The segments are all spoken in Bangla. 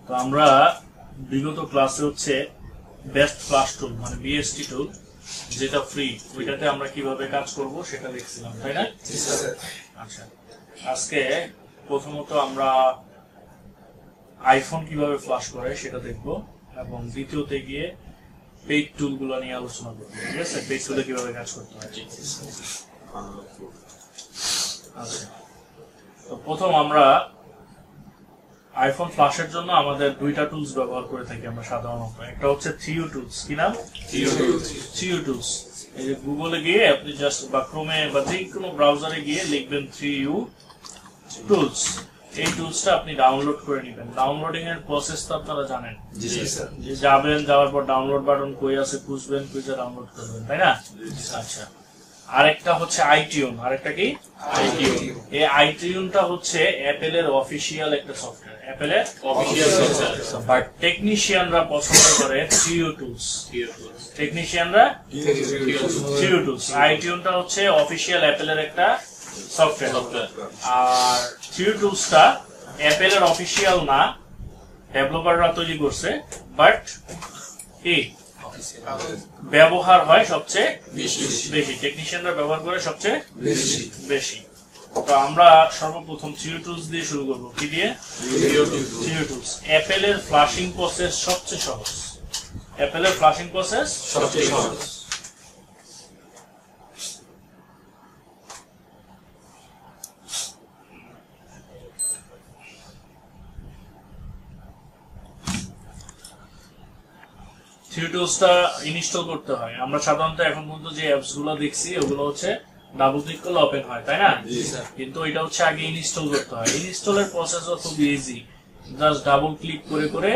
তো আমরা বিগত ক্লাসে হচ্ছে বেস্ট ফ্ল্যাশ টুল মানে বিএসটি টুল যেটা ফ্রি ওইটাতে আমরা কিভাবে কাজ করব সেটা দেখছিলাম, তাই না? আচ্ছা, আজকে প্রথমত আমরা আইফোন কিভাবে ফ্ল্যাশ করে সেটা দেখব এবং দ্বিতীয়তে গিয়ে পেইড টুলগুলো নিয়ে আলোচনা করব। ঠিক আছে, পেইড টুলে কিভাবে কাজ করতে হয়। আচ্ছা, তো প্রথম আমরা আইফোন ফ্ল্যাশের জন্য আমাদের দুইটা টুলস ব্যবহার করে থাকি আমরা সাধারণত। একটা হচ্ছে থিউ টুলস। কি নাম? Theo tools. এই যে গুগলে গিয়ে আপনি জাস্ট বা ক্রোমে বা যে কোনো ব্রাউজারে গিয়ে লিখবেন থিউ টুলস। এই টুলসটা আপনি ডাউনলোড করে নেবেন। ডাউনলোডিং এর প্রসেস তো আপনারা জানেন, যে যাবেন, যাওয়ার পর ডাউনলোড বাটন কই আছে খুঁজবেন, খুঁজে ডাউনলোড করবেন, তাই না? আচ্ছা, আরেকটা হচ্ছে আইটিউন। আরেকটা কি? আইটিউন। এই আইটিউনটা হচ্ছে অ্যাপেলের অফিসিয়াল একটা সফটওয়্যার, অ্যাপেলের অফিসিয়াল সফটওয়্যার। বাট টেকনিশিয়ানরা পছন্দ করে থিউ টুলস। টেকনিশিয়ানরা থিউ টুলস। আইটিউনটা হচ্ছে অফিসিয়াল অ্যাপেলের একটা সফটওয়্যার, আর থিউ টুলসটা অ্যাপেলের অফিসিয়াল না, ডেভেলপাররা তৈরি করছে, বাট কি ব্যবহার হয় সবচেয়ে বেশি, টেকনিশিয়ানরা ব্যবহার করে সবচেয়ে বেশি। তো আমরা সর্বপ্রথম থিউ টুলস দিয়ে শুরু করব। কি দিয়ে? Three u tools. অ্যাপেলের ফ্ল্যাশিং প্রসেস সবচেয়ে সহজ। অ্যাপেলের ফ্ল্যাশিং প্রসেস সবচেয়ে সহজ। থিউ টুলসটা ইনস্টল করতে হয়। আমরা সাধারণত এখন পর্যন্ত যে অ্যাপস গুলো দেখছি ওগুলো হচ্ছে ডাবল ক্লিক করলে ওপেন হয়, তাই না? কিন্তু এটা হচ্ছে আগে ইনস্টল করতে হয়। ইনস্টলের প্রসেসও খুব ইজি, জাস্ট ডাবল ক্লিক করে করে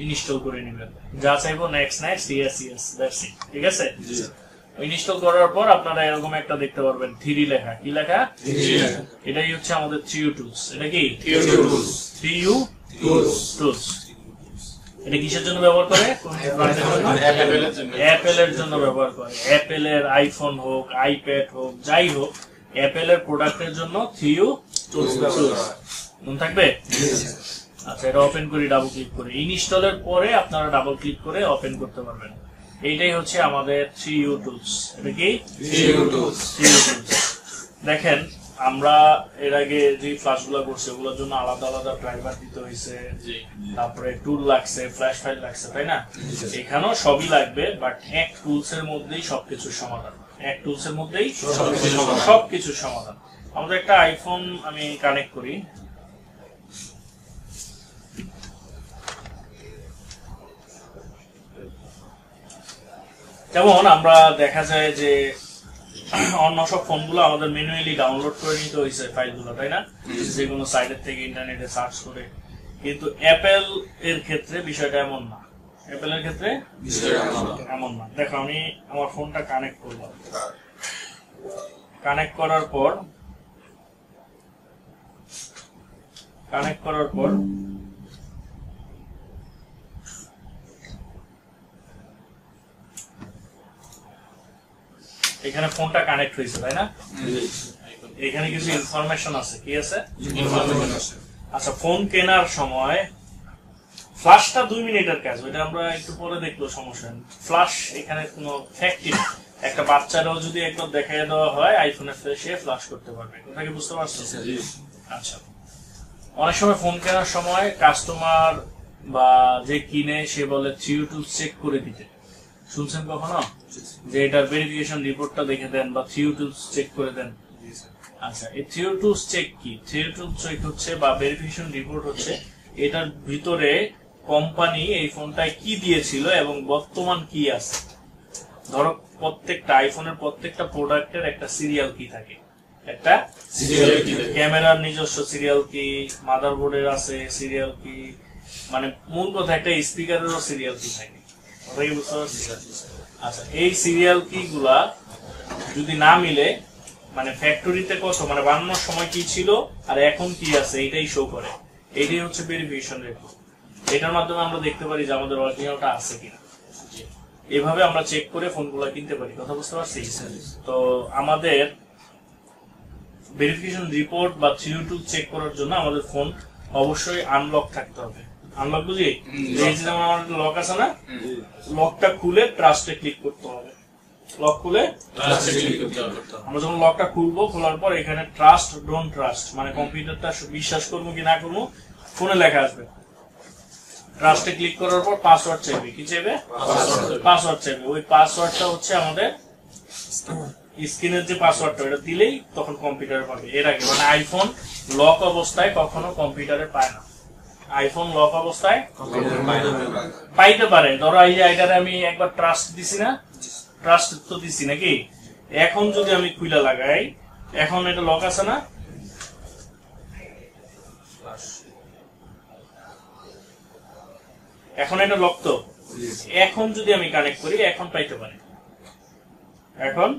ইনস্টল করে নেবেন। যা চাইবো next next, yes yes, that's it. ঠিক আছে, ইনস্টল করার পর আপনারা এরকম একটা দেখতে পারবেন থ্রি লেখা। কি লেখা? এটাই হচ্ছে আমাদের থিউ টুলস। এটা কি? Theo tools. এটা কিসের জন্য ব্যবহার করে? অ্যাপেলের জন্য ব্যবহার করে। অ্যাপেলের আইফোন হোক, আইপ্যাড হোক, যাই হোক, অ্যাপেলের প্রোডাক্টের জন্য থিউ টুলস ব্যবহার করে। মনে থাকবে? আচ্ছা, এটা ওপেন করি ডাবল ক্লিক করে। ইনস্টলের পরে আপনারা ডাবল ক্লিক করে ওপেন করতে পারবেন। এইটাই হচ্ছে আমাদের থিউ টুলস। এটা কি? Theo tools. দেখেন, আমরা এর আগে যে ফ্ল্যাশ গুলা করছি ওগুলোর জন্য আলাদা আলাদা ড্রাইভার দিতে হয়েছে, তারপরে টুল লাগছে, ফ্ল্যাশ ফাইল লাগছে, তাই না? এখানেও সবই লাগবে, বাট এক টুলস এর মধ্যেই সবকিছুর সমাধান। এক টুলস এর মধ্যেই সবকিছুর সমাধান। আমাদের একটা আইফোন আমি কানেক্ট করি। যেমন আমরা দেখা যায় যে অন্য সব ফোনগুলো আমাদের ম্যানুয়ালি ডাউনলোড করে নিতে হয়েছে ফাইলগুলো, তাই না? যে কোনো সাইটের থেকে ইন্টারনেটে সার্চ করে। কিন্তু অ্যাপেল এর ক্ষেত্রে বিষয়টা এমন না। অ্যাপেলের ক্ষেত্রে এমন না। দেখো, আমি আমার ফোনটা কানেক্ট করলাম। কানেক্ট করার পর এখানে ফোনটা কানেক্ট হয়েছে, তাই না? এখানে কিছু ইনফরমেশন আছে। কি আছে? আচ্ছা, ফোন কেনার সময় ফ্ল্যাশটা 2 মিনিটের কাজ, ওইটা আমরা একটু পরে দেখলো, সমস্যা নেই। ফ্ল্যাশ এখানে কোনো ফ্যাক্টরি, একটা বাচ্চারাও যদি একবার দেখাই দেওয়া হয় আইফোনে সে ফ্ল্যাশ করতে পারবে। কথা কি বুঝতে পারছো? আচ্ছা, অনেক সময় ফোন কেনার সময় কাস্টমার বা যে কিনে সে বলে থিউ টুলস চেক করে দিতে। শুনছেন কখনো যে এটার ভেরিফিকেশন রিপোর্টটা দেখে দেন বা থিউ টুলস চেক করে দেন? আচ্ছা, এই থিউ টুলস চেক কি? থিউ টুলস চেক হচ্ছে বা ভেরিফিকেশন রিপোর্ট হচ্ছে এটার ভিতরে কোম্পানি এই ফোনটায় কি দিয়েছিল এবং বর্তমান কি আছে। ধরো, প্রত্যেকটা আইফোনের প্রত্যেকটা প্রোডাক্টের একটা সিরিয়াল কি থাকে, একটা ক্যামেরার নিজস্ব সিরিয়াল কি, মাদারবোর্ডের আছে সিরিয়াল কি, মানে মূল কথা একটা স্পিকারেরও সিরিয়াল কি থাকে। আচ্ছা, এই সিরিয়াল কি গুলা যদি না মিলে, মানে ফ্যাক্টরিতে কত, মানে বানানোর সময় কি ছিল আর এখন কি আছে, এটাই শো করে। এটাই হচ্ছে ভেরিফিকেশন রিপোর্ট। এটার মাধ্যমে আমরা দেখতে পারি যে আমাদের অরিজিনালটা আছে কিনা। এভাবে আমরা চেক করে ফোনগুলো কিনতে পারি। কথা বুঝতে পারছি? তো আমাদের ভেরিফিকেশন রিপোর্ট বা থিউ টুলস চেক করার জন্য আমাদের ফোন অবশ্যই আনলক থাকতে হবে। আনলক বুঝি এই যে যেমন আমার লক আছে না, লকটা খুলে ট্রাস্টে ক্লিক করতে হবে। লক খুলে ট্রাস্টে ক্লিক করতে হবে। আমরা যখন লকটা খুলবো, খোলার পর এখানে ট্রাস্ট ডোন্ট ট্রাস্ট মানে কম্পিউটারটা বিশ্বাস করবো কি না করবো ফোনে লেখা আসবে। ট্রাস্টে ক্লিক করার পর পাসওয়ার্ড চাইবে। কি চাইবে? পাসওয়ার্ড চাইবে। ওই পাসওয়ার্ডটা হচ্ছে আমাদের স্ক্রিনের যে পাসওয়ার্ডটা, ওটা দিলেই তখন কম্পিউটারে পাবে। এর আগে মানে আইফোন লক অবস্থায় কখনো কম্পিউটারে পায় না। আইফোন লক অবস্থায় পাইতে পারে। ধরো এই যে আইটারে আমি একবার ট্রাস্ট দিছি না, ট্রাস্ট তো দিছি নাকি, এখন যদি আমি খুলে লাগাই, এখন এটা লক আছে না, এখন এটা লক তো, এখন যদি আমি কানেক্ট করি এখন পাইতে পারে, এখন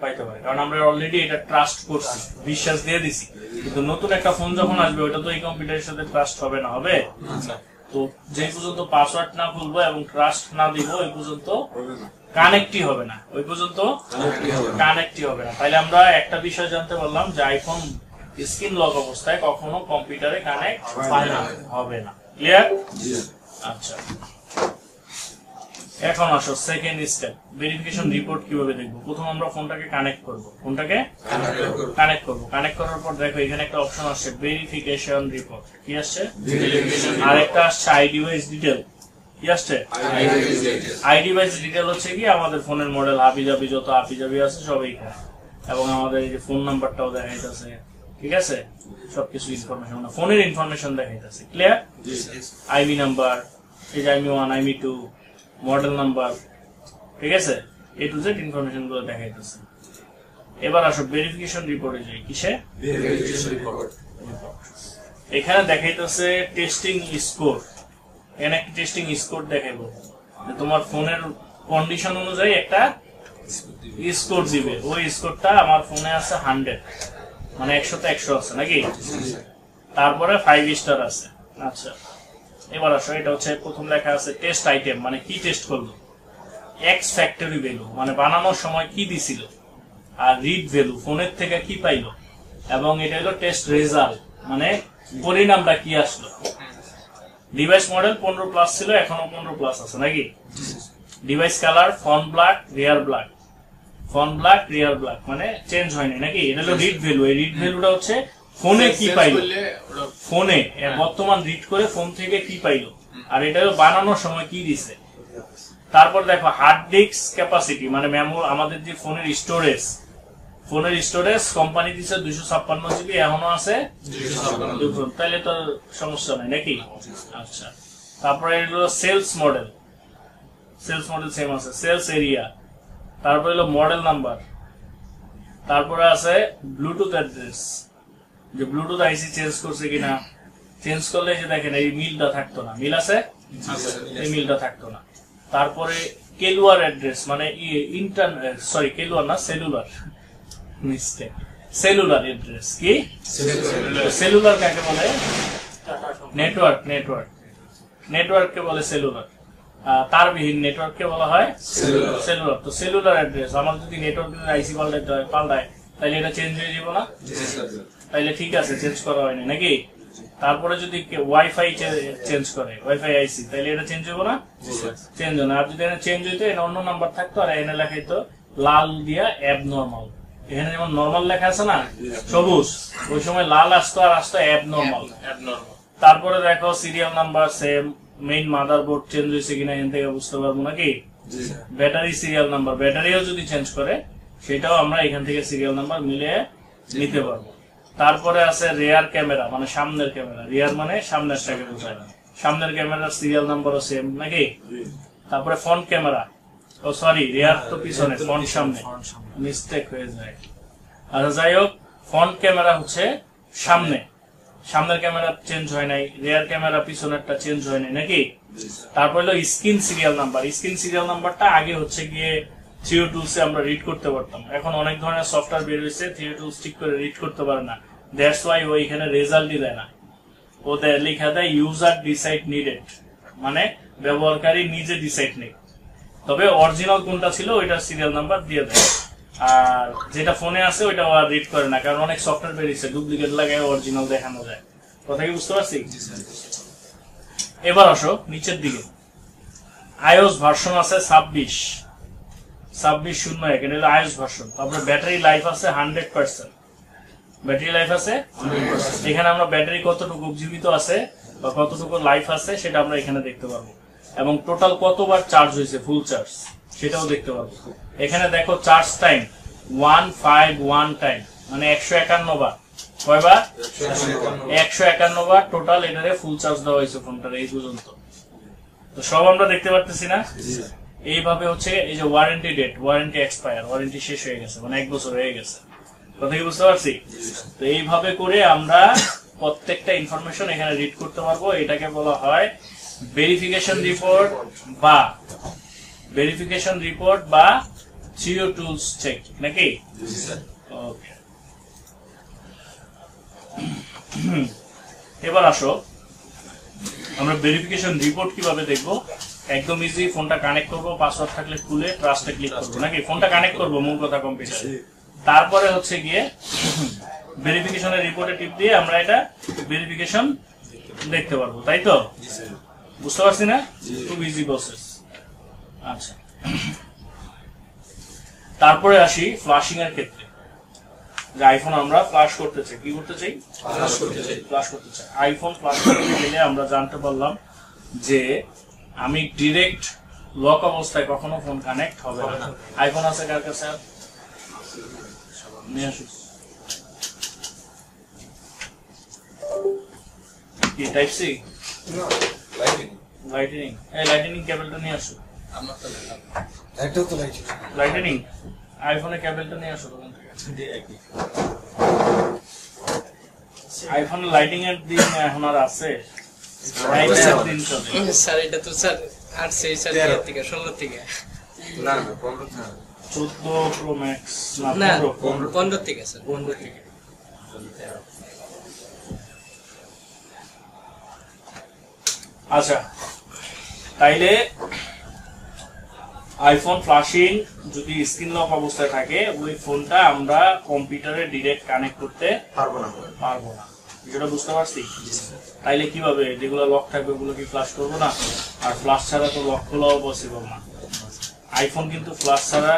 পাইতে পারে, কারণ আমরা অলরেডি এটা ট্রাস্ট করছি, বিশ্বাস দিয়ে দিছি। কিন্তু নতুন একটা ফোন যখন আসবে ওটা তো এই কম্পিউটারের সাথে ট্রাস্ট হবে না, হবে? তো যে পর্যন্ত পাসওয়ার্ড না খুলবো এবং ট্রাস্ট না দিব ওই পর্যন্ত কানেক্টই হবে না, ওই পর্যন্ত কানেক্টই হবে না। তাহলে আমরা একটা বিষয় জানতে পারলাম যে আইফোন স্ক্রিন লক অবস্থায় কখনো কম্পিউটারে কানেক্ট হবে না। ক্লিয়ার? আচ্ছা, এখন আসো সেকেন্ড স্টেপ, ভেরিফিকেশন রিপোর্ট কিভাবে দেখবো। প্রথম আমরা ফোনটাকে কানেক্ট করব, ফোনটাকে কানেক্ট করব। কানেক্ট করার পর দেখো এখানে একটা অপশন আসছে ভেরিফিকেশন রিপোর্ট। কি আসছে? আর একটা আসছে আই ডিভাইস ডিটেল। কি আসছে? আই ডিভাইস ডিটেল হচ্ছে কি আমাদের ফোনের মডেল, হাবিজাবি যত হাবিজাবি আছে সব এইখানে, এবং আমাদের এই যে ফোন নাম্বারটাও দেখাইতেছে। ঠিক আছে, সবকিছু ইনফরমেশন, ফোনের ইনফরমেশন দেখাইতেছে। ক্লিয়ার? আইমি নাম্বার, এই যে আইমি 1, আইমি 2, মডেল নাম্বার, ঠিক আছে, এ টু জেড ইনফরমেশন গুলো দেখাইতেছে। এবার আসো ভেরিফিকেশন রিপোর্টে যাই। কিসে? Verification report. এখানে দেখাইতেছে টেস্টিং স্কোর। এখানে একটা টেস্টিং স্কোর দেখাইবো যে তোমার ফোনের কন্ডিশন অনুযায়ী একটা স্কোর দিবে। ওই স্কোরটা আমার ফোনে আছে 100, মানে 100 তে 100 আছে নাকি, তারপরে 5 স্টার আছে। আচ্ছা, এবার আসো, এটা হচ্ছে প্রথম লেখা আছে টেস্ট আইটেম, মানে কি টেস্ট করলো, এক্স ফ্যাক্টরি ভ্যালু মানে বানানোর সময় কি দিছিল, আর রিড ভ্যালু ফোনের থেকে কি পাইলো, এবং এটা হলো টেস্ট রেজাল্ট মানে পরিণামটা কি আসলো। ডিভাইস মডেল 15+ ছিল, এখনো 15+ আছে নাকি। ডিভাইস কালার ফন্ট ব্ল্যাক, রিয়ার ব্ল্যাক, ফন্ট ব্ল্যাক, রিয়ার ব্ল্যাক মানে চেঞ্জ হয়নি নাকি। এটা হলো রিড ভ্যালু। এই রিড ভ্যালুটা হচ্ছে ফোনে কি পাইলো, ফোনে বর্তমান রিড করে ফোন থেকে কি পাইলো, আর এটা হলো বানানোর সময় কি দিছে। তারপর দেখো হার্ড ডিস্ক ক্যাপাসিটি মানে মেমোরি, আমাদের যে ফোনের স্টোরেজ, ফোনের স্টোরেজ কোম্পানি দিছে 256 জিবি, এখনো আছে 256, তাইলে তো সমস্যা নাই নাকি। আচ্ছা, তারপরে হলো sales model, sales model same আছে, সেলস এরিয়া, তারপরে হলো মডেল নাম্বার, তারপরে আছে ব্লুটুথ অ্যাড্রেস, যে ব্লুটুথ আইসি চেঞ্জ করছে কিনা, চেঞ্জ করলে যে দেখেন এই মিলটা থাকতো না, মিল আছে, এই মিলটা থাকতো না। তারপরে কেলুয়ার অ্যাড্রেস মানে কেলুয়ার না, সেলুলার, মিস্টেক, সেলুলার অ্যাড্রেস। কি সেলুলার কাকে বলে? নেটওয়ার্ক, নেটওয়ার্ক, নেটওয়ার্ককে বলে সেলুলার। তারবিহীন নেটওয়ার্ককে বলা হয় সেলুলার। তো সেলুলার অ্যাড্রেস আমার যদি নেটওয়ার্কের আইসি পাল্টায় তাহলে এটা চেঞ্জ হয়ে যাবে না, তাইলে ঠিক আছে, চেঞ্জ করা হয়নি নাকি। তারপরে যদি ওয়াইফাই চেঞ্জ করে, ওয়াইফাই আইসি, তাহলে এটা চেঞ্জ হবে না, চেঞ্জ হবে না। আর যদি এটা চেঞ্জ হইতো এটা অন্য নাম্বার থাকতো, আর এনে লেখাইতো লাল দিয়া অ্যাবনর্মাল। এখানে যেমন নর্মাল লেখা আছে না সবুজ, ওই সময় লাল আসতো আর আসতো অ্যাবনর্মাল। তারপরে দেখো serial number same, main motherboard change হয়েছে কিনা এখান থেকে বুঝতে পারবো নাকি। ব্যাটারি সিরিয়াল নাম্বার, ব্যাটারিও যদি চেঞ্জ করে সেটাও আমরা এখান থেকে সিরিয়াল নাম্বার মিলিয়ে নিতে পারবো। তারপরে আছে রিয়ার ক্যামেরা মানে সামনের ক্যামেরা, রিয়ার মানে সামনেরটাকে বোঝায়, সামনের ক্যামেরার সিরিয়াল নাম্বারও সেম নাকি। তারপরে ফ্রন্ট ক্যামেরা, ও সরি রিয়ার তো পিছনে, ফ্রন্ট সামনে, মিস্টেক হয়ে যায়। আচ্ছা যাই হোক, ফ্রন্ট ক্যামেরা হচ্ছে সামনে, সামনের ক্যামেরা চেঞ্জ হয় নাই, রিয়ার ক্যামেরা পিছনেরটা চেঞ্জ হয় নাই নাকি। তারপর হলো screen serial number, screen serial নাম্বারটা আগে হচ্ছে গিয়ে থিও টুলসে আমরা রিড করতে পারতাম, এখন অনেক ধরনের সফটওয়্যার বের হয়েছে থিও টুলস ঠিক করে রিড করতে পারে না, দ্যাটস ওয়াই ও এখানে রেজাল্টই দেয় না, ও লেখা দেয় ইউজার ডিসাইড নিডেড মানে ব্যবহারকারী নিজে ডিসাইড নেই। তবে অরিজিনাল কোনটা ছিল ওইটা সিরিয়াল নাম্বার দিয়ে দেয়, আর যেটা ফোনে আছে ওইটা আর রিড করে না, কারণ অনেক সফটওয়্যার বেরিয়েছে ডুপ্লিকেট লাগায় অরিজিনাল দেখানো যায়। কথা কি বুঝতে পারছি? এবার আসো নিচের দিকে, iOS ভার্সন আছে 26.01, এটা হলো iOS ভার্সন। তারপরে ব্যাটারি লাইফ আছে 100%, ব্যাটারি লাইফ আছে 100%। এখানে আমরা ব্যাটারি কতটুকু জীবিত আছে বা কতটুকু লাইফ আছে সেটা আমরা এখানে দেখতে পারবো, এবং টোটাল কতবার চার্জ হয়েছে ফুল চার্জ সেটাও দেখতে পারবো। এখানে দেখো চার্জ টাইম 151 টাইম, মানে 151 বার। কয়বার? 151 বার টোটাল এটারে ফুল চার্জ দেওয়া হয়েছে ফোনটার এই পর্যন্ত। তো সব আমরা দেখতে পারতেছি না? এইভাবে হচ্ছে এই যে warranty date, warranty expire, warranty শেষ হয়ে গেছে, মানে 1 বছর হয়ে গেছে। কথা কি বুঝতে পারছি? তো এইভাবে করে আমরা প্রত্যেকটা ইনফরমেশন এখানে রিড করতে পারবো। এটাকে বলা হয় ভেরিফিকেশন রিপোর্ট বা CO টুলস চেক, নাকি? ওকে, এবার আসো আমরা ভেরিফিকেশন রিপোর্ট কিভাবে দেখবো। একদম ইজি, ফোনটা কানেক্ট করবো, পাসওয়ার্ড থাকলে খুলে ট্রাস্টে ক্লিক করবো, নাকি? ফোনটা কানেক্ট করবো মূল কথা কম্পিউটারে, তারপরে হচ্ছে গিয়ে ভেরিফিকেশনের রিপোর্টে টিপ দিয়ে আমরা এটা ভেরিফিকেশন দেখতে পারবো, তাই তো? বুঝতে পারছি না? খুব ইজি প্রসেস। আচ্ছা, তারপরে আসি ফ্লাশিং এর ক্ষেত্রে। যে আইফোন আমরা ফ্লাশ করতে চাই, কি করতে চাই? ফ্লাশ করতে চাই। আইফোন ফ্লাশ করতে গেলে আমরা জানতে পারলাম যে আমি ডিরেক্ট লক অবস্থায় কখনো ফোন কানেক্ট হবে না। আইফোন আছে কার কাছে? নিয়ে আসুন। কি টাইপ সি? লাইটনিং। এই লাইটনিং কেবলটা নিয়ে আসো। একটাও তো লাইটনিং আইফোনের কেবলটা নিয়ে আসো দোকান থেকে। আইফোন লাইটিং এর দিন এখন আর আছে? স্যার এটা তো স্যার আর সেই স্যার থেকে 16 থেকে না 15 না 14 প্রো ম্যাক্স না 15 থেকে স্যার 15 থেকে। আচ্ছা, তাইলে আইফোন ফ্লাশিং যদি স্ক্রিন লক অবস্থায় থাকে ওই ফোনটা আমরা কম্পিউটারে ডাইরেক্ট কানেক্ট করতে পারবো না। যেটা বুঝতে পারছি? তাইলে কিভাবে, যেগুলো লক থাকবে ওগুলো কি ফ্লাশ করবো না? আর ফ্লাশ ছাড়া তো লক খোলাও পসিবল না। আইফোন কিন্তু ফ্লাশ ছাড়া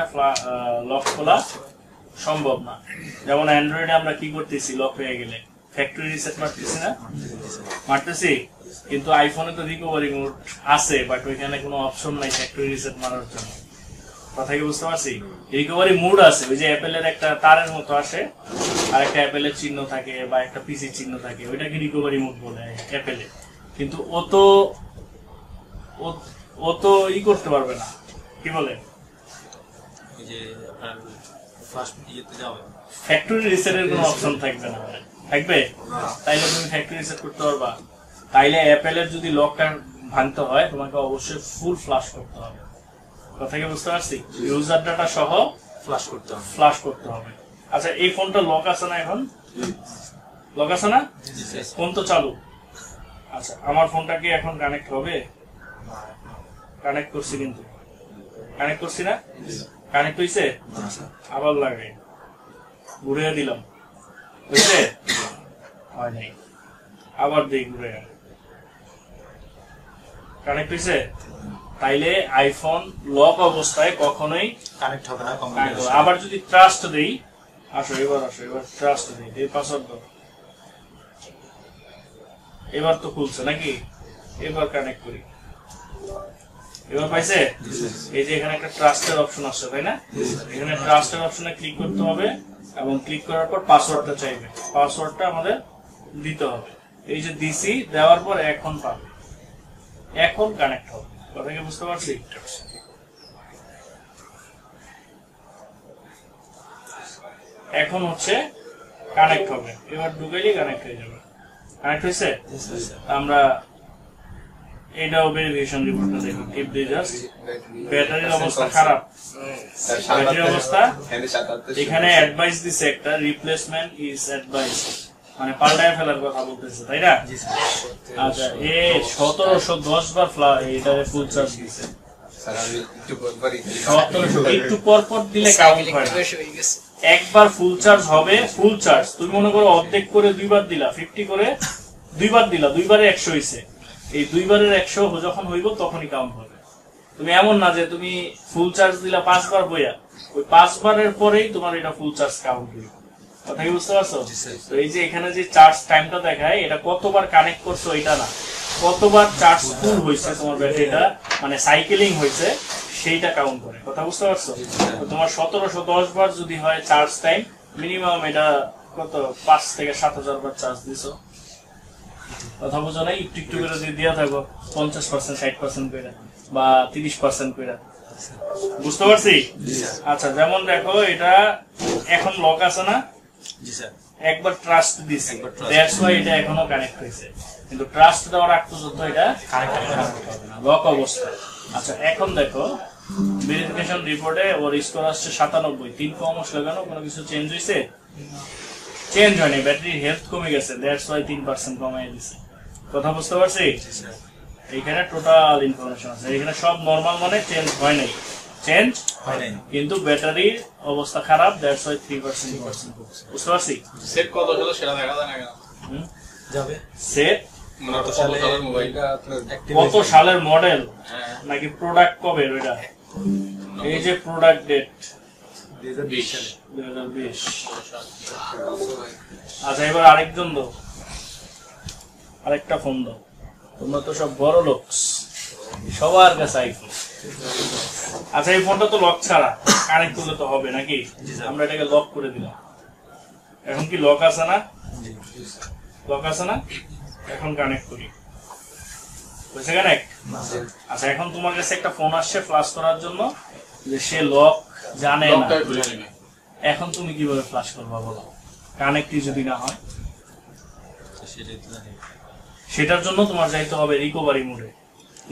লক খোলা সম্ভব না। যেমন অ্যান্ড্রয়েডে আমরা কি করতেছি, লক হয়ে গেলে ফ্যাক্টরি রিসেট মারতেছি না? মারতেছি। কিন্তু আইফোনে তো রিকভারি মোড আছে, বাট ওইখানে কোনো অপশন নাই ফ্যাক্টরি রিসেট মারার জন্য। কথা কি বুঝতে পারছি? রিকভারি মোড আছে, ওই যে অ্যাপেলের একটা তারের মতো আসে, আর একটা অ্যাপেলের চিহ্ন থাকে বা একটা পিসি চিহ্ন থাকে, ওইটাকে রিকভারি মোড বলে অ্যাপেলে। কিন্তু ও তো করতে পারবে না, কি বলে, ফ্যাক্টরি রিসেটের কোনো অপশন থাকবে না। থাকবে? তাইলে তুমি ফ্যাক্টরি রিসেট করতে পারবা? তাইলে অ্যাপেলের যদি লকটা ভাঙতে হয় তোমাকে অবশ্যই ফুল ফ্লাশ করতে হবে। কথা কি বুঝতে পারছি? ইউজার ডাটা সহ ফ্লাশ করতে হবে। আচ্ছা, এই ফোনটা লক আছে না? এখন লক আছে না? ফোন তো চালু। আচ্ছা, আমার ফোনটা কি এখন কানেক্ট হবে? কানেক্ট করছি, কিন্তু কানেক্ট করছি না? কানেক্ট হইছে? আবার লাগে ঘুরে দিলাম, হইছে? হয় নাই, আবার দিই ঘুরে। কানেক্ট হইছে? তাইলে আইফোন লক অবস্থায় কখনোই কানেক্ট হবে না। আবার যদি ট্রাস্ট দেই, আসো এবার ট্রাস্ট দেই, এই পাসওয়ার্ড দাও। এবার তো খুলছে নাকি? এবার কানেক্ট করি, এবার পাইছে? এই যে এখানে একটা ট্রাস্টের অপশন আসছে, তাই না? এখানে ট্রাস্টের অপশনে ক্লিক করতে হবে এবং ক্লিক করার পর পাসওয়ার্ডটা চাইবে। পাসওয়ার্ডটা আমাদের দিতে হবে। এই যে দিছি, দেওয়ার পর এখন পাবে, এখন কানেক্ট হবে। কথা কি বুঝতে পারছি? এখন হচ্ছে কানেক্ট হবে, এবার ঢুকাইলে কানেক্ট হয়ে যাবে। কানেক্ট হয়েছে? আমরা এটাও ভেরিফিকেশন রিপোর্টটা দেখুন। টিপ দিয়ে জাস্ট ব্যাটারির অবস্থা খারাপ, ব্যাটারির অবস্থা এখানে অ্যাডভাইস দিছে একটা, রিপ্লেসমেন্ট ইজ অ্যাডভাইস, মানে পাল্টায় ফেলার কথা বলতেছে, তাই না? আচ্ছা, 1710 বার এটারে ফুল চার্জ দিছে। একটু পর পর দিলে কাউন্ট হয় না। একবার ফুল চার্জ হবে, ফুল চার্জ তুমি মনে করো অর্ধেক করে 2 বার দিলা, 50 করে 2 বার দিলা, 2 বারে 100 হইছে। এই 2 বারের 100 যখন হইব তখনই কাউন্ট হবে। তুমি এমন না যে তুমি ফুল চার্জ দিলা 5 বার বইয়া, ওই 5 বারের পরেই তোমার এটা ফুল চার্জ কাউন্ট হইবে। কথা কি বুঝতে পারছো? তো এই যে এখানে যে চার্জ টাইমটা দেখায়, এটা কতবার কানেক্ট করছো এটা না, কতবার চার্জ ফুল হয়েছে তোমার ব্যাটারিটা, মানে সাইকেলিং হয়েছে সেইটা কাউন্ট করে। কথা বুঝতে পারছো? তো তোমার 1710 বার যদি হয় চার্জ টাইম, মিনিমাম এটা কত 5 থেকে 7000 বার চার্জ দিছো। কথা বুঝো নাই? একটু একটু করে যদি দিয়া থাকো 50%, 60% করে বা 30% করে, বুঝতে পারছি? আচ্ছা, যেমন দেখো এটা এখন লক আছে না, একবার ট্রাস্ট দিছি, দ্যাটস ওয়াই এটা এখনো কানেক্ট হয়েছে, কিন্তু ট্রাস্ট দেওয়ার আগ পর্যন্ত এটা কানেক্ট হবে না, লক অবস্থায়। আচ্ছা, এখন দেখো ভেরিফিকেশন রিপোর্টে ওর স্কোর আসছে 97, 3 কম আসলে কেন? কোনো কিছু চেঞ্জ হয়েছে? চেঞ্জ হয়নি, ব্যাটারির হেলথ কমে গেছে, দ্যাটস ওয়াই 3% কমাই দিছে। কথা বুঝতে পারছি? এইখানে টোটাল ইনফরমেশন আছে, এখানে সব নরমাল, মানে চেঞ্জ হয় নাই, চেঞ্জ হয় নাই, কিন্তু ব্যাটারির অবস্থা খারাপ, দ্যাটস ওয়াই 3%। বুঝতে পারছি? সেট কত হলো সেটা দেখা যায় না কেন? যাবে মানে সেট কত সালের মোবাইল, কত সালের মডেল নাকি প্রোডাক্ট কবে? ওইটা এই যে প্রোডাক্ট ডেট 2020। আচ্ছা, এবার আরেকজন দাও, আরেকটা ফোন দাও। তোমরা তো সব বড় লোক, সবার কাছে আইফোন। আচ্ছা, এই ফোনটা তো লক ছাড়া, কানেক্ট করলে তো হবে নাকি? আমরা এটাকে লক করে দিলাম। এখন কি লক আছে না? লক আছে না? এখন কানেক্ট করি, বুঝছে কানেক্ট? আচ্ছা, এখন তোমার কাছে একটা ফোন আসছে ফ্লাশ করার জন্য, যে সে লক জানে না, এখন তুমি কিভাবে ফ্লাশ করবা বলো? কানেক্টই যদি না হয়, সেটার জন্য তোমার যাইতে হবে রিকভারি মোডে।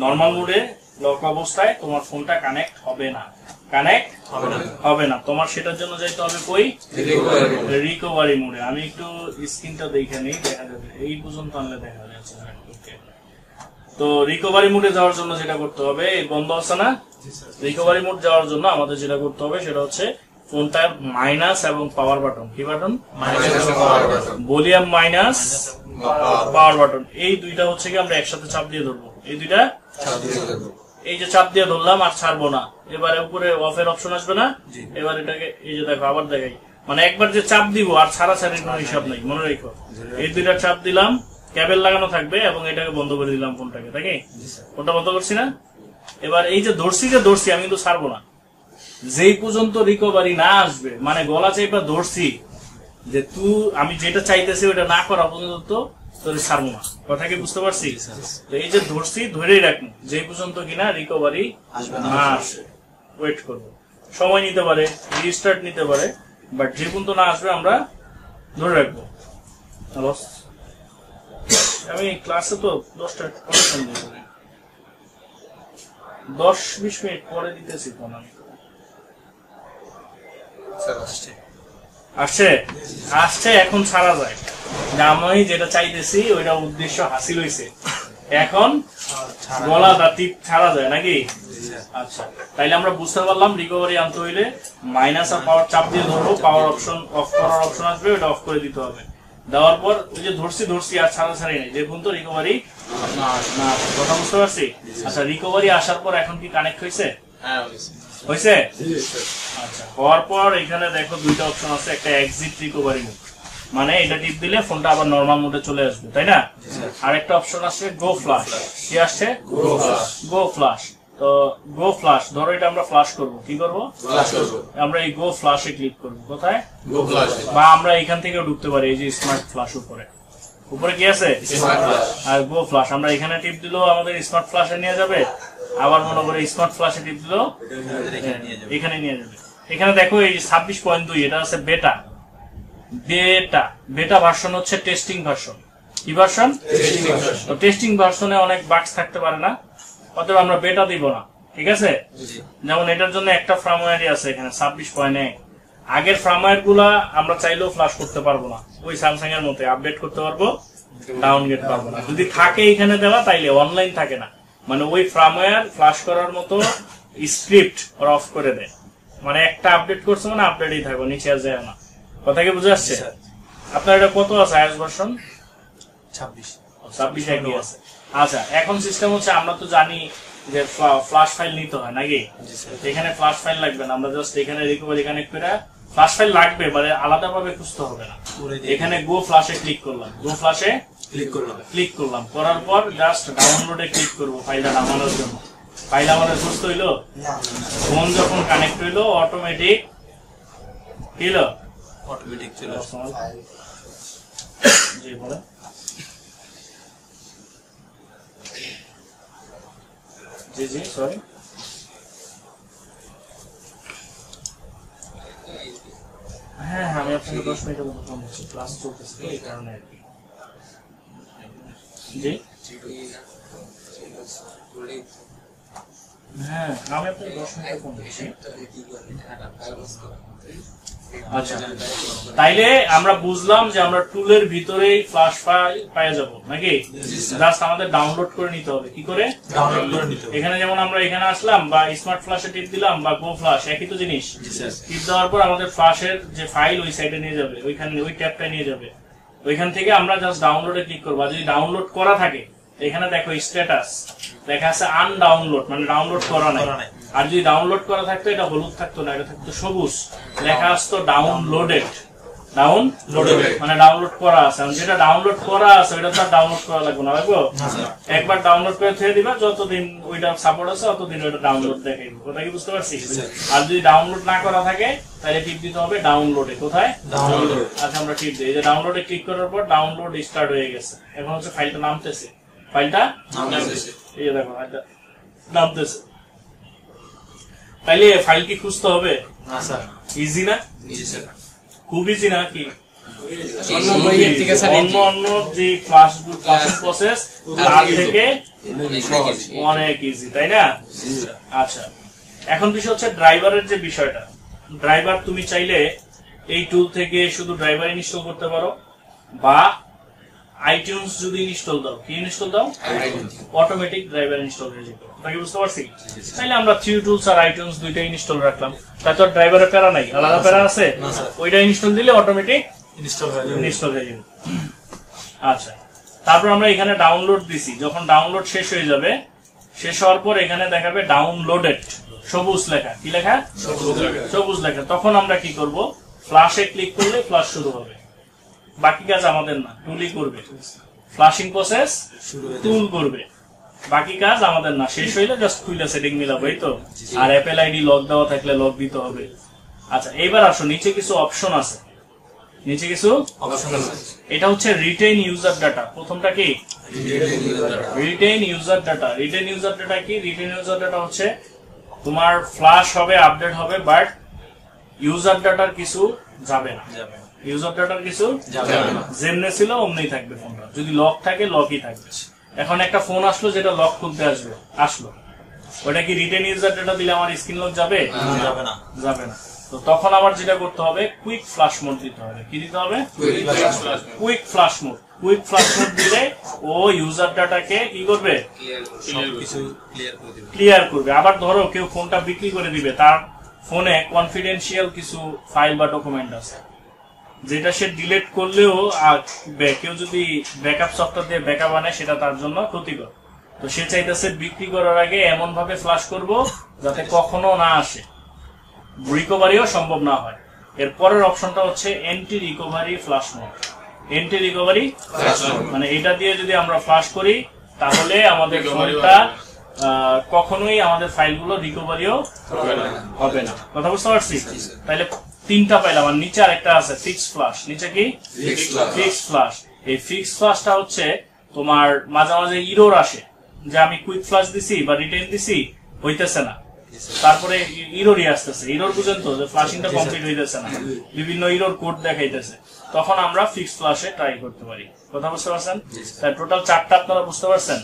নরমাল মোডে লক অবস্থায় তোমার ফোনটা কানেক্ট হবে না, কানেক্ট হবে না। তোমার সেটার জন্য যাইতে হবে কই? রিকভারি মোডে। আমি একটু স্ক্রিনটা দেখে নেই, দেখা যাবে এই পর্যন্ত আনলে দেখা যাচ্ছে। তো রিকভারি মোডে যাওয়ার জন্য যেটা করতে হবে, এই বন্ধ আছে না, রিকভারি মোড যাওয়ার জন্য আমাদের যেটা করতে হবে সেটা হচ্ছে ফোনটা মাইনাস এবং পাওয়ার বাটন, কি button? Volume minus power button, এই দুইটা হচ্ছে কি আমরা একসাথে চাপ দিয়ে ধরবো, এই দুইটা এই যে চাপ দিয়ে ধরলাম আর ছাড়বো না। এবারে উপরে অফের অপশন আসবে না, এবার এটাকে এই যে দেখো আবার দেখাই, মানে একবার যে চাপ দিব আর ছাড়া ছাড়ির কোনো হিসাব নাই, মনে রেখো। এই দুইটা চাপ দিলাম, ক্যাবেল লাগানো থাকবে এবং এটাকে বন্ধ করে দিলাম ফোনটাকে, তাই ফোনটা বন্ধ করছি না? এবার এই যে ধরছি আমি কিন্তু ছাড়বো না, যেই পর্যন্ত রিকভারি না আসবে, মানে গলা চাইপা ধরছি যে তুই আমি যেটা চাইতেছি ওটা না করা পর্যন্ত তোর ছাড়বো না। কথা কি বুঝতে পারছি? তো এই যে ধরছি, ধরেই রাখবো যেই পর্যন্ত কিনা রিকভারি না আসে, ওয়েট করবো। সময় নিতে পারে, রিস্টার্ট নিতে পারে, বাট যে পর্যন্ত না আসবে আমরা ধরে রাখবো। আমি ক্লাসে তো 10-20 মিনিট পরে দিতেছি ফোন। আমি আসছে আসছে এখন ছাড়া যায়, আমি যেটা চাইতেছি ওইটা উদ্দেশ্য হাসিল হয়েছে, এখন গলাটা টিপ ছাড়া যায় নাকি? আচ্ছা, তাইলে আমরা বুঝতে পারলাম রিকভারি আনতে হইলে মাইনাস আর পাওয়ার চাপ দিয়ে ধরবো, পাওয়ার অপশন অফ করার অপশন আসবে, ওটা অফ করে দিতে হবে। দেওয়ার পর ওই যে ধরছি আর ছাড়া ছাড়ি নেই, যে পর্যন্ত রিকভারি না। কথা বুঝতে পারছি? আচ্ছা, রিকভারি আসার পর এখন কি কানেক্ট হয়েছে? হয়েছে। আচ্ছা, হওয়ার পর এখানে দেখো দুইটা অপশন আছে, একটা এক্সিট রিকভারি মোড, মানে এটা টিপ দিলে ফোনটা আবার নরমাল মোডে চলে আসবে, তাই না? আর একটা অপশন আছে গো ফ্লাশ। কি আসছে? গো ফ্লাশ। তো গো ফ্লাশ, ধরো এটা আমরা ফ্লাশ করব, কি করব? আমরা এই গো ফ্লাশে ক্লিক করব। কোথায়? গো ফ্লাশ। বা আমরা এখান থেকে ঢুকতে পারি, এই যে স্মার্ট ফ্লাশ উপরে কি আছে? আর গো ফ্লাশ, আমরা এখানে টিপ দিলেও আমাদের স্মার্ট ফ্লাশে নিয়ে যাবে, আবার মনে করে স্মার্ট ফ্লাশে টিপ দিলেও এখানে নিয়ে যাবে। এখানে দেখো এই 26.2, এটা আছে বেটা। বেটা ভার্সন হচ্ছে টেস্টিং ভার্সন। কি ভার্সন? তো টেস্টিং ভার্সনে অনেক বাগস থাকতে পারে না, অতএব আমরা বেটা দিব না, ঠিক আছে? যেমন এটার জন্য একটা ফার্মওয়্যারই আছে এখানে 26.1। আগের ফার্মওয়্যার গুলা আমরা চাইলেও ফ্লাশ করতে পারবো না, ওই স্যামসাং এর মতো আপডেট করতে পারবো, ডাউনগ্রেড পারবো না। যদি থাকে এখানে দেওয়া তাইলে অনলাইন থাকে না, মানে ওই ফার্মওয়্যার ফ্লাশ করার মতো স্ক্রিপ্ট ওরা অফ করে দেয়, মানে একটা আপডেট করছে মানে আপডেটই থাকো, নিচে আর যায় না। কথা কি বুঝে আসছে? আপনার এটা কত আছে আইওএস ভার্সন? 26 26 একই আছে। আচ্ছা এখন সিস্টেম হচ্ছে আমরা তো জানি যে ফ্ল্যাশ ফাইল নিতে হয় নাকি, এখানে ফ্ল্যাশ ফাইল লাগবে না, আমরা জাস্ট এখানে রিকভারি কানেক্ট করে ফ্ল্যাশ ফাইল লাগবে মানে আলাদাভাবে খুঁজতে হবে না। এখানে গো ফ্ল্যাশে ক্লিক করলাম, গো ফ্ল্যাশে ক্লিক করলাম, করার পর জাস্ট ডাউনলোডে ক্লিক করব ফাইলটা নামানোর জন্য। ফাইল আমাদের সুস্থ হইলো, ফোন যখন কানেক্ট হইলো অটোমেটিক হইলো, অটোমেটিক চলে আসে। জি বলে জি জি সরি হ্যাঁ আমি আপনাকে 10 মিনিটের মতো ফোন করছি, ক্লাস চলতেছে তো এই কারণে আর কি। জি হ্যাঁ আমি আপনাকে 10 মিনিটের ফোন করছি। আচ্ছা তাইলে আমরা বুঝলাম যে আমরা টুলের ভিতরেই ফ্ল্যাশ ফাইল পেয়ে যাব নাকি, জাস্ট আমাদের ডাউনলোড করে নিতে হবে। কি করে ডাউনলোড করে নিতে হবে? এখানে যেমন আমরা এখানে আসলাম বা স্মার্ট ফ্ল্যাশে টিপ দিলাম বা গো ফ্ল্যাশ একই তো জিনিস, টিপ দেওয়ার পর আমাদের ফ্ল্যাশের যে ফাইল ওই সাইডে নিয়ে যাবে, ওইখানে ওই ট্যাবটায় নিয়ে যাবে, ওইখান থেকে আমরা জাস্ট ডাউনলোডে ক্লিক করবো। যদি ডাউনলোড করা থাকে এখানে দেখো স্ট্যাটাস লেখা আছে আনডাউনলোড মানে ডাউনলোড করা নাই, আর যদি ডাউনলোড করা থাকতো এটা হলুদ থাকতো না, এটা থাকতো সবুজ, লেখা আসতো ডাউনলোডেড, ডাউনলোডেড মানে ডাউনলোড করা আছে। যেটা ডাউনলোড করা আছে ওইটা তো ডাউনলোড করা লাগবে না, লাগবে একবার ডাউনলোড করে ছেড়ে দিবা, যতদিন ওইটা সাপোর্ট আছে ততদিন ওইটা ডাউনলোড দেখাইবে। কথা কি বুঝতে পারছি? আর যদি ডাউনলোড না করা থাকে তাহলে টিপ দিতে হবে ডাউনলোডে। কোথায়? ডাউনলোড। আচ্ছা আমরা টিপ দিই, এই যে ডাউনলোডে ক্লিক করার পর ডাউনলোড স্টার্ট হয়ে গেছে। এখন হচ্ছে ফাইলটা নামতেছে, ফাইলটা নামতেছে, এই যে দেখো এটা নামতেছে। তাইলে ফাইল কি খুঁজতে হবে? না স্যার। ইজি না? জি স্যার। খুব ইজি না কি? অন্য অন্য যে ক্লাস প্রসেস তার থেকে অনেক ইজি, তাই না? আচ্ছা এখন বিষয় হচ্ছে ড্রাইভারের যে বিষয়টা। ড্রাইভার তুমি চাইলে এই টুল থেকে শুধু ড্রাইভার ইনস্টল করতে পারো, বা আইটিউনস যদি ইনস্টল দাও, কি ইনস্টল দাও? অটোমেটিক ড্রাইভার ইনস্টল হয়ে যাবে। আপনাকে বুঝতে পারছি? তাইলে আমরা থ্রি টুলস আর আইটিউনস দুইটা ইনস্টল রাখলাম, তাই তো ড্রাইভারের প্যারা নাই, আলাদা প্যারা আছে? ওইটা ইনস্টল দিলে অটোমেটিক ইনস্টল হয়ে যাবে। আচ্ছা তারপর আমরা এখানে ডাউনলোড দিছি, যখন ডাউনলোড শেষ হয়ে যাবে, শেষ হওয়ার পর এখানে দেখাবে ডাউনলোডেড সবুজ লেখা। কি লেখা? সবুজ লেখা। তখন আমরা কি করব? ফ্ল্যাশে ক্লিক করলে ফ্ল্যাশ শুরু হবে। বাকি কাজ আমাদের না, টুলই করবে। ফ্ল্যাশিং প্রসেস টুল করবে, বাকি কাজ আমাদের না। শেষ হইলে জাস্ট খুলে সেটিং মিলাবো, এই তো। আর অ্যাপেল আইডি লক দেওয়া থাকলে লক দিতে হবে। আচ্ছা এবার আসো, নিচে কিছু অপশন আছে, নিচে কিছু অপশন আছে। এটা হচ্ছে রিটেইন ইউজার ডাটা। প্রথমটা কি? Retain user data. Retain user data কি? রিটেইন ইউজার ডাটা হচ্ছে তোমার ফ্ল্যাশ হবে, আপডেট হবে, বাট ইউজার ডাটার কিছু যাবে না। ইউজার ডাটার কিছু যাবে না, যেমনে ছিল অমনি থাকবে ফোনটা। যদি লক থাকে লকই থাকবে। এখন একটা ফোন আসলো যেটা লক খুলতে আসলো, ওটা কি রিটেইন ইউজার ডাটা দিলে আমার স্ক্রিন লক যাবে? যাবে না, যাবে না। তো তখন আবার যেটা করতে হবে, কুইক ফ্ল্যাশ মোড দিতে হবে। কি দিতে হবে? Quick flash mode. Quick flash mode দিলে ও ইউজার ডাটাকে কি করবে? ক্লিয়ার করবে। আবার ধরো কেউ ফোনটা বিক্রি করে দিবে, তার ফোনে কনফিডেন্সিয়াল কিছু ফাইল বা ডকুমেন্ট আছে, যেটা সে ডিলিট করলেও কেউ যদি ব্যাকআপ সফটওয়্যার দিয়ে ব্যাকআপ আনে সেটা তার জন্য ক্ষতিকর। তো সে চাইতেছে বিক্রি করার আগে এমন ভাবে ফ্ল্যাশ করব যাতে কখনো না আসে, রিকভারিও সম্ভব না হয়। এর পরের অপশনটা হচ্ছে anti recovery flash mode. Anti recovery মানে এটা দিয়ে যদি আমরা ফ্ল্যাশ করি তাহলে আমাদের ফোনটা কখনোই আমাদের ফাইলগুলো রিকভারিও হবে না। কথা বুঝতে পারছি? তাহলে তিনটা পাইলাম। আর নিচে আরেকটা আছে ফিক্স ফ্ল্যাশ। নিচে কি? Fix flash. এই ফিক্স ফ্ল্যাশটা হচ্ছে তোমার মাঝে মাঝে ইরর আসে যে আমি কুইক ফ্ল্যাশ দিছি বা রিটেইন দিছি, হইতেছে না, তারপরে ইররই আসতেছে। ইরর বুঝেন তো, যে ফ্ল্যাশিংটা কমপ্লিট হইতেছে না, বিভিন্ন ইরর কোড দেখাইতেছে। তখন আমরা ফিক্স ফ্ল্যাশে ট্রাই করতে পারি। কথা বুঝতে পারছেন? তাই টোটাল 4টা আপনারা বুঝতে পারছেন।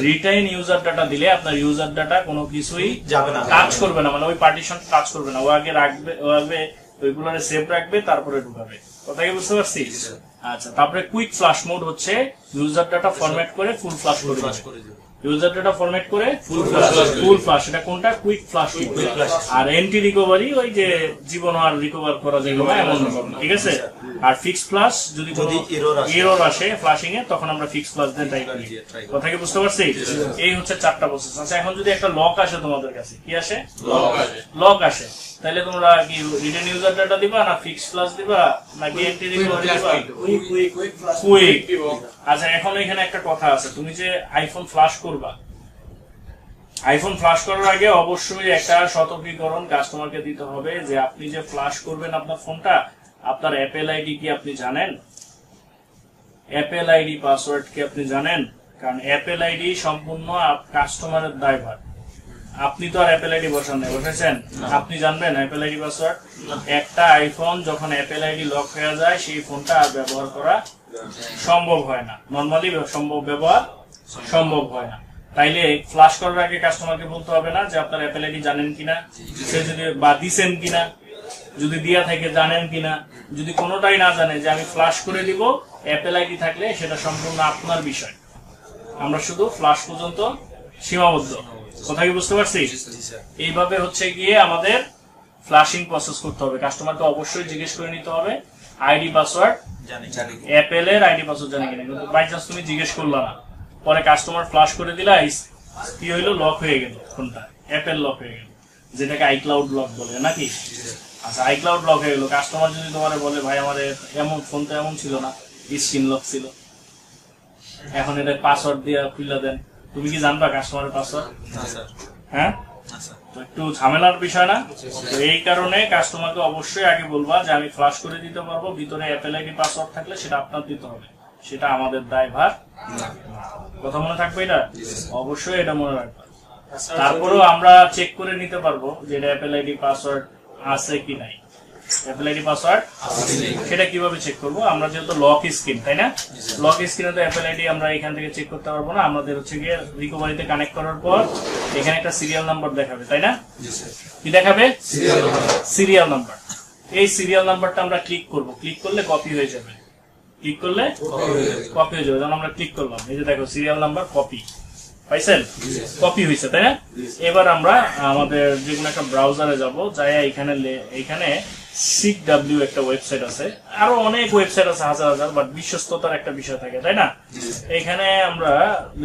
রিটেইন ইউজার ডাটা দিলে আপনার ইউজার ডাটা কোনো কিছুই যাবে না, কাজ করবে না, মানে ওই পার্টিশন কাজ করবে না। ও আগে রাখবে, ও আগে ওইগুলোরে সেভ রাখবে, তারপরে ঢুকাবে। কথা কি বুঝতে পারছি? আচ্ছা তারপরে কুইক ফ্ল্যাশ মোড হচ্ছে ইউজার ডাটা ফরম্যাট করে ফুল ফ্ল্যাশ করে দেবে। ইউজার ডাটা ফরম্যাট করে ফুল ফ্লাশ, এটা কোনটা কুইক ফ্লাশ। আর এন্টি রিকভারি ওই যে জীবন আর রিকভার করা যায় না এমন, ঠিক আছে। আর ফিক্স ফ্লাশ যদি কোনো এরর আসে ফ্লাশিং এ তখন আমরা ফিক্স ফ্লাশ দিয়ে ট্রাই করি। কথা কি বুঝতে পারছি? এই হচ্ছে 4টা প্রসেস। আচ্ছা এখন যদি একটা লক আসে তোমাদের কাছে, কি আসে? লক আসে, তাহলে তোমরা কি রিটার্ন ইউজার ডাটা দিবা না ফিক্স ফ্লাশ দিবা নাকি এন্টি রিকভারি দিবা? কুইক। আচ্ছা এখন এখানে একটা কথা আছে, তুমি যে আইফোন ফ্লাশ করবা, আইফোন ফ্লাশ করার আগে অবশ্যই একটা সতর্কীকরণ কাস্টমারকে দিতে হবে যে আপনি যে ফ্লাশ করবেন আপনার ফোনটা, আপনার অ্যাপেল আইডি কি আপনি জানেন? অ্যাপেল আইডি পাসওয়ার্ড কি আপনি জানেন? কারণ অ্যাপেল আইডি সম্পূর্ণ কাস্টমারের দায়ভার। আপনি তো আর অ্যাপেল আইডি বসাইছেন, আপনি জানবেন অ্যাপেল আইডি পাসওয়ার্ড? একটা আইফোন যখন অ্যাপেল আইডি লক হয়ে যায় সেই ফোনটা আর ব্যবহার করা সম্ভব হয় না, নর্মালি ব্যবহার সম্ভব হয় না। তাইলে ফ্লাশ করার আগে কাস্টমারকে বলতে হবে না যে আপনার অ্যাপেল আইডি জানেন কিনা, সে যদি বা দিছেন কিনা, যদি দিয়া থাকে জানেন কিনা। যদি কোনোটাই না জানে যে আমি ফ্লাশ করে দিব, অ্যাপেল আইডি থাকলে সেটা সম্পূর্ণ আপনার বিষয়, আমরা শুধু ফ্লাশ পর্যন্ত সীমাবদ্ধ। কথা কি বুঝতে পারছি? এইভাবে হচ্ছে গিয়ে আমাদের ফ্লাশিং প্রসেস করতে হবে। কাস্টমারকে অবশ্যই জিজ্ঞেস করে নিতে হবে আইডি পাসওয়ার্ড অ্যাপেল এর আইডি পাসওয়ার্ড জানে কিনা। কিন্তু বাই চান্স তুমি জিজ্ঞেস করলা না, পরে কাস্টমার ফ্লাশ করে দিলা, কি হইলো? লক হয়ে গেল ফোনটা, অ্যাপেল লক হয়ে গেল, যেটাকে আইক্লাউড লক বলে নাকি? আচ্ছা আইক্লাউড লক হয়ে গেল, কাস্টমার যদি তোমার বলে ভাই আমার এমন ফোন তো এমন ছিল না, স্ক্রিন লক ছিল, এখন এটা পাসওয়ার্ড দিয়ে খুলে দেন, তুমি কি জানবা কাস্টমারের পাসওয়ার্ড? হ্যাঁ, তো একটু ঝামেলার বিষয় না? তো এই কারণে কাস্টমারকে অবশ্যই আগে বলবা যে আমি ফ্লাশ করে দিতে পারবো, ভিতরে অ্যাপেল আইডি পাসওয়ার্ড থাকলে সেটা আপনার দিতে হবে, সেটা আমাদের দায়ভার। কথা মনে থাকবে এটা? অবশ্যই এটা মনে রাখবা। তারপরেও আমরা চেক করে নিতে পারবো যে এটা অ্যাপেল আইডি পাসওয়ার্ড আছে কি নাই। অ্যাপেল আইডি পাসওয়ার্ড সেটা কিভাবে চেক করবো? আমরা যেহেতু লক স্ক্রিন, তাই না? লক স্ক্রিনে তো অ্যাপেল আইডি আমরা এখান থেকে চেক করতে পারবো না। আমাদের হচ্ছে গিয়ে রিকভারিতে কানেক্ট করার পর এখানে একটা সিরিয়াল নাম্বার দেখাবে, তাই না? কি দেখাবে? Serial number. এই সিরিয়াল নাম্বারটা আমরা ক্লিক করব, ক্লিক করলে কপি হয়ে যাবে, ক্লিক করলে কপি হয়ে যাবে। যখন আমরা ক্লিক করলাম, এই যে দেখো সিরিয়াল নাম্বার কপি পাইছেন, কপি হয়েছে, তাই না? এবার আমরা আমাদের যে কোনো একটা ব্রাউজারে যাব, যাই এখানে সিডব্লিউ একটা ওয়েবসাইট আছে, আরো অনেক ওয়েবসাইট আছে হাজার হাজার, বাট বিশ্বস্ততার একটা বিষয় থাকে, তাই না? এখানে আমরা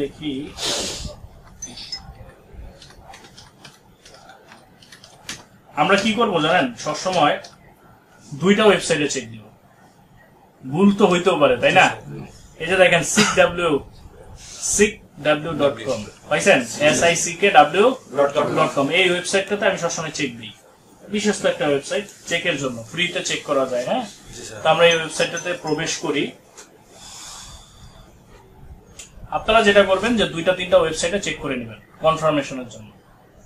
দেখি আমরা কি করবো জানেন, সবসময় দুইটা ওয়েবসাইটে চেক দিব, ভুল তো হইতেও পারে, তাই না? এই যে দেখেন sickw.com পাইছেন, sickw.com, এই ওয়েবসাইটটাতে আমি সবসময় চেক দিই। বিশ্বস্ত একটা ওয়েবসাইট, চেকের জন্য ফ্রিতে চেক করা যায়। হ্যাঁ, তো আমরা এই ওয়েবসাইটটাতে প্রবেশ করি। আপনারা যেটা করবেন যে 2-3টা ওয়েবসাইটে চেক করে নেবেন কনফার্মেশনের জন্য,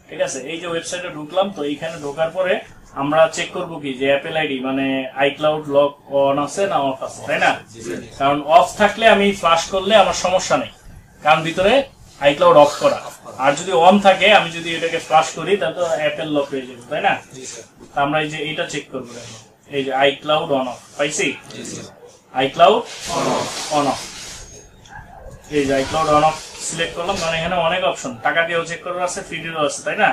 ঠিক আছে? এই যে ওয়েবসাইটে ঢুকলাম, তো এইখানে ঢোকার পরে আমরা চেক করবো কি যে অ্যাপেল আইডি মানে আইক্লাউড লক অন আছে না অফ আছে, তাই না? কারণ অফ থাকলে আমি ফ্লাশ করলে আমার সমস্যা নেই, কারণ ভিতরে আইক্লাউড অফ করা। আর যদি অন থাকে, আমি যদি এটাকে ফ্লাশ করি তাহলে তো অ্যাপেল লক হয়ে যাবে, তাই না? আমরা এই যে এটা চেক করবো, এই যে আইক্লাউড অন অফ পাইছি, আইক্লাউড অন অফ, এই যে আইক্লাউড অন অফ সিলেক্ট করলাম, কারণ এখানে অনেক অপশন, টাকা দিয়েও চেক করার আছে, ফ্রি দিয়েও আছে, তাই না?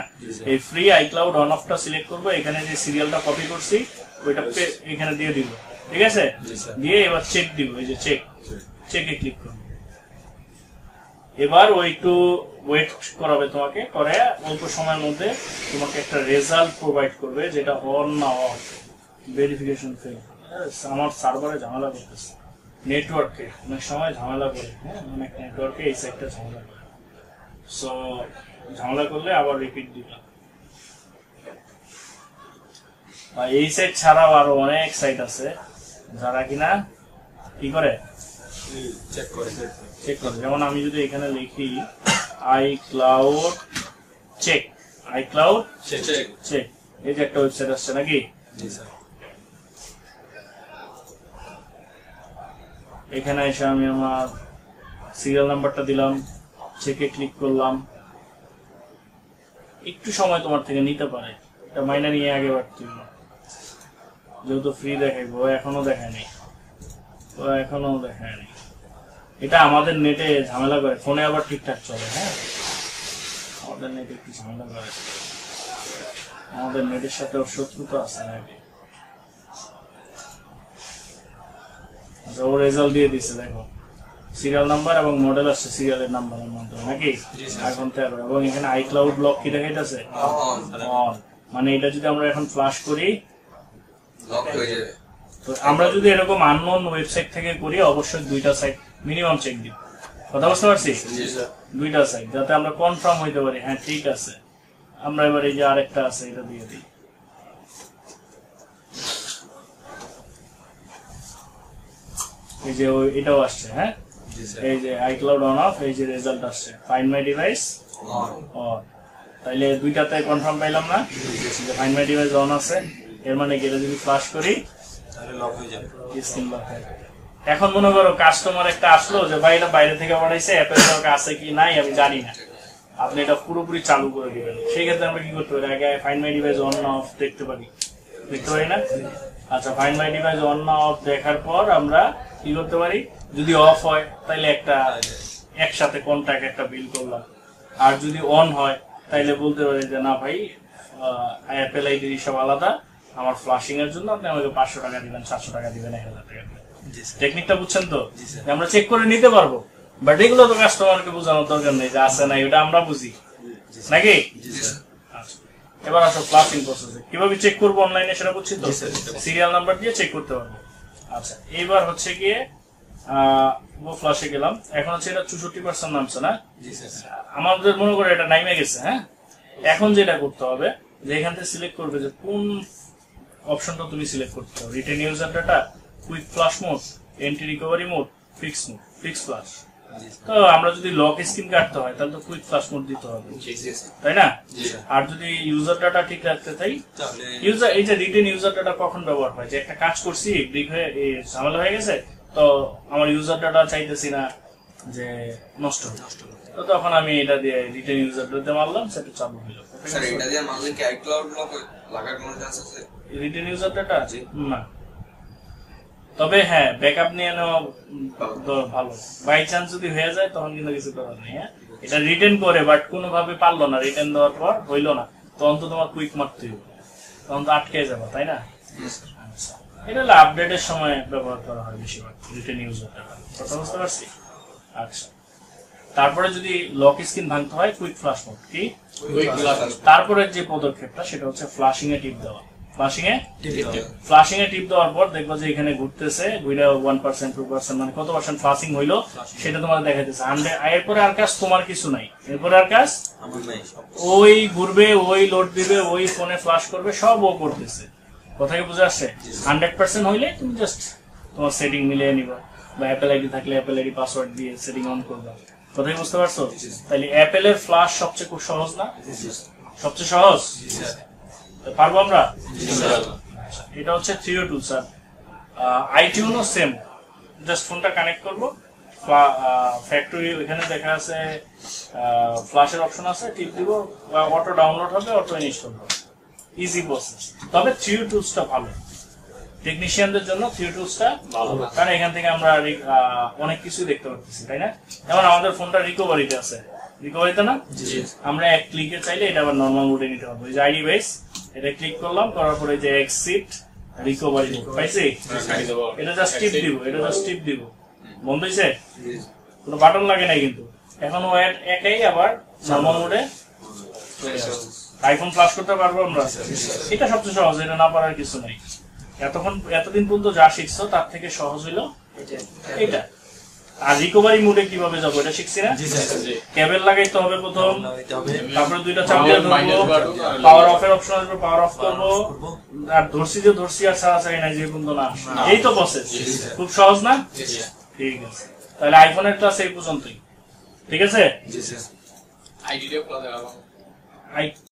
এই ফ্রি আইক্লাউড অন অফটা সিলেক্ট করবো, এখানে যে সিরিয়ালটা কপি করছি ওইটা এখানে দিয়ে দিব, ঠিক আছে? দিয়ে এবার চেক দিব, এই যে চেকে ক্লিক করবো। এবার ওই একটু ওয়েট করাবে তোমাকে, করে অল্প সময়ের মধ্যে তোমাকে একটা রেজাল্ট প্রোভাইড করবে, যেটা অন না অফ, ভেরিফিকেশন ফেল। আমার সার্ভারে ঝামেলা করতেছে, নেটওয়ার্কে অনেক সময় ঝামেলা করে, হ্যাঁ, অনেক নেটওয়ার্কে এই সাইটটা ঝামেলা করে। সো ঝামেলা করলে আবার রিপিট দিলাম। এই সাইট ছাড়াও আরো অনেক সাইট আছে যারা কিনা কি করে চেক করে। যেমন আমি যদি এখানে লিখি আইক্লাউড চেক, আইক্লাউড চেক, এই যে একটা ওয়েবসাইট আসছে নাকি? এখানে এসে আমি আমার সিরিয়াল নাম্বারটা দিলাম, চেকে ক্লিক করলাম। একটু সময় তোমার থেকে নিতে পারে, এটা মাইনে নিয়ে আগে বাড়তে হবে, যেহেতু ফ্রি দেখাইবো, এখনো দেখায়নি। এটা আমাদের নেটে ঝামেলা করে, ফোনে আবার ঠিকঠাক চলে। হ্যাঁ, আমাদের নেটে একটু ঝামেলা করে, আমাদের নেটের সাথে ওর শত্রুতা আছে নাকি। আচ্ছা, ও রেজাল্ট দিয়ে দিচ্ছে, দেখো সিরিয়াল নাম্বার এবং মডেল আসছে সিরিয়ালের নাম্বারের মাধ্যমে নাকি আইফোন 13, এবং এখানে আইক্লাউড লক কি দেখাইতেছে অন। মানে এটা যদি আমরা এখন ফ্লাশ করি লক হয়ে যাবে। তো আমরা যদি এরকম আননোন ওয়েবসাইট থেকে করি অবশ্যই 2টা সাইট মিনিমাম চেক দিব। কথা বুঝতে পারছি? 2টা সাইট যাতে আমরা কনফার্ম হইতে পারি হ্যাঁ ঠিক আছে। আমরা এবার এই যে আরেকটা আছে এটা দিয়ে দিই। এই যে এটাও আসছে, হ্যাঁ এই যে আইক্লাউড অন অফ, এই যে রেজাল্ট আসছে ফাইন্ড মাই ডিভাইস অন। তাইলে 2টাতে কনফার্ম পাইলাম না যে ফাইন্ড মাই ডিভাইস অন আছে, এর মানে কি এটা যদি ফ্লাশ করি তাহলে লক হয়ে যাবে। স্ক্রিন লক হয়ে যাবে। এখন মনে করো কাস্টমার একটা আসলো যে ভাই এটা বাইরে থেকে বানাইছে, অ্যাপেল লক আছে কি নাই আমি জানি না, আপনি এটা পুরোপুরি চালু করে দিবেন। সেই ক্ষেত্রে আমরা কি করতে পারি, আগে ফাইন্ড মাই ডিভাইস অন না অফ দেখতে পারি না? আচ্ছা, ফাইন্ড মাই ডিভাইস অন না অফ দেখার পর আমরা কি করতে পারি, যদি অফ হয় তাহলে একটা একসাথে কন্ট্যাক্ট একটা বিল করলাম, আর যদি অন হয় তাইলে বলতে পারি যে না ভাই অ্যাপেল আইডি সব আলাদা, আমার ফ্লাশিং এর জন্য আপনি আমাকে 500 টাকা দিবেন, 700 টাকা দিবেন, 1000 টাকা দিবেন। টেকনিকটা বুঝছেন তো? আমরা চেক করে নিতে পারবো, বাট এগুলো তো কাস্টমারকে বোঝানোর দরকার নেই যে আছে না, এটা আমরা বুঝি নাকি। আচ্ছা, এবার আসো ফ্লাশিং প্রসেসে কিভাবে চেক করবো অনলাইনে সেটা বুঝছি তো, সিরিয়াল নাম্বার দিয়ে চেক করতে পারবো। আচ্ছা, এইবার হচ্ছে গিয়ে ফ্লাশে গেলাম, এখন হচ্ছে এটা 64% নামছে না, আমাদের মনে করে এটা নাইমে গেছে। হ্যাঁ, এখন যেটা করতে হবে যে এখান থেকে সিলেক্ট করবে যে কোন অপশনটা তুমি সিলেক্ট করতে হবে, retain user data, quick flash mode, anti recovery mode, fix mode, fix flash. তো আমরা যদি লক স্ক্রিন কাটতে হয় তাহলে তো কুইক ফ্লাশ মোড দিতে হবে, তাই না? আর যদি ইউজার ডাটা ঠিক রাখতে চাই, ইউজার এই যে রিটেন ইউজার ডাটা কখন ব্যবহার হয়, যে একটা কাজ করছি ব্রিক হয়ে ঝামেলা হয়ে গেছে, তো আমার ইউজার ডাটা চাইতেছি না যে নষ্ট তো তখন আমি এটা দিয়ে রিটেন ইউজার ডাটা মারলাম, সেটা চালু হলো। স্যার এটা দিয়ে মারলে কি আইক্লাউড লক লাগার কোনো চান্স আছে? রিটেন ইউজার ডাটা না, তবে হ্যাঁ ব্যাকআপ নিয়ে নেওয়া ভালো, বাই চান্স যদি হয়ে যায় তখন কিন্তু কিছু করার নেই। হ্যাঁ, এটা রিটেন করে বাট কোনোভাবে পারলো না, রিটেন দেওয়ার পর হইলো না, তখন তো তোমার কুইক মারতে হবে, তখন তো আটকে যাবে, তাই না? আচ্ছা, এটা হলো আপডেটের সময় ব্যবহার করা হয় বেশিরভাগ রিটেন ইউজার ডাটা। কথা বুঝতে পারছি? আচ্ছা, তারপরে যদি লক স্ক্রিন ভাঙতে হয় কুইক ফ্লাশ মোড কি, তারপরে যে পদক্ষেপটা সেটা হচ্ছে ফ্লাশিং এ টিপ দেওয়া। ফ্লাশিং এ টিপ দেওয়ার পর দেখবো যে এখানে ঘুরতেছে, 1%, 2% মানে কত পার্সেন্ট ফ্লাশিং হইলো সেটা তোমার দেখাইতেছে। এরপরে আর কাজ তোমার কিছু নাই, এরপরে আর কাজ ওই ঘুরবে, ওই লোড দিবে, ওই ফোনে ফ্লাশ করবে, সব ও করতেছে। কথা কি বুঝে আসছে? 100% হইলে তুমি জাস্ট তোমার সেটিং মিলিয়ে নিবা, বা অ্যাপেল আইডি থাকলে অ্যাপেল আইডি পাসওয়ার্ড দিয়ে সেটিং অন করবা। কথা কি বুঝতে পারছো? তাহলে অ্যাপেলের ফ্লাশ সবচেয়ে খুব সহজ না, সবচেয়ে সহজ পারবো আমরা। এটা হচ্ছে 302 স্যার, আইটিউনও সেম, জাস্ট ফোনটা কানেক্ট করবো, ফ্যাক্টরি ওইখানে দেখা আছে ফ্ল্যাশের অপশন আছে, টিপ দিব, অটো ডাউনলোড হবে, অটো ইনস্টল হবে, ইজি প্রসেস। তবে 302টা ভালো টেকনিশিয়ানদের জন্য, 302টা ভালো, কারণ এখান থেকে আমরা অনেক কিছু দেখতে পাচ্ছি, তাই না? যেমন আমাদের ফোনটা রিকভারিতে আছে, রিকভারিতে না, আমরা এক ক্লিকে চাইলে এটা আবার নরমাল মোডে নিতে পারবো। এই যে আইডি বেস, এটা ক্লিক করলাম, করার পরে যে এক্সিট রিকভারি মোড পাইছি, এটা জাস্ট টিপ দিব, এটা জাস্ট টিপ দিব, বন্ধ হইছে, কোনো বাটন লাগে নাই কিন্তু। এখন ও একাই আবার নরমাল মোডে আইফোন ফ্লাশ করতে পারবো আমরা, এটা সবচেয়ে সহজ, এটা না পারার কিছু নাই। এতদিন পর্যন্ত যা শিখছো তার থেকে সহজ হইলো এটা। আর রিকভারি মোডে কিভাবে যাবো এটা শিখছি না, কেবল লাগাইতে হবে প্রথম, তারপরে 2টা চাপ দিয়ে ধরবো, পাওয়ার অফ এর অপশন আসবে, পাওয়ার অফ করবো, আর ধরছি আর ছাড়াছাড়ি নাই যে পর্যন্ত না, এই তো প্রসেস, খুব সহজ না? ঠিক আছে, তাহলে আইফোনের ক্লাস এই পর্যন্তই, ঠিক আছে? আইডিটা খোলা দেওয়া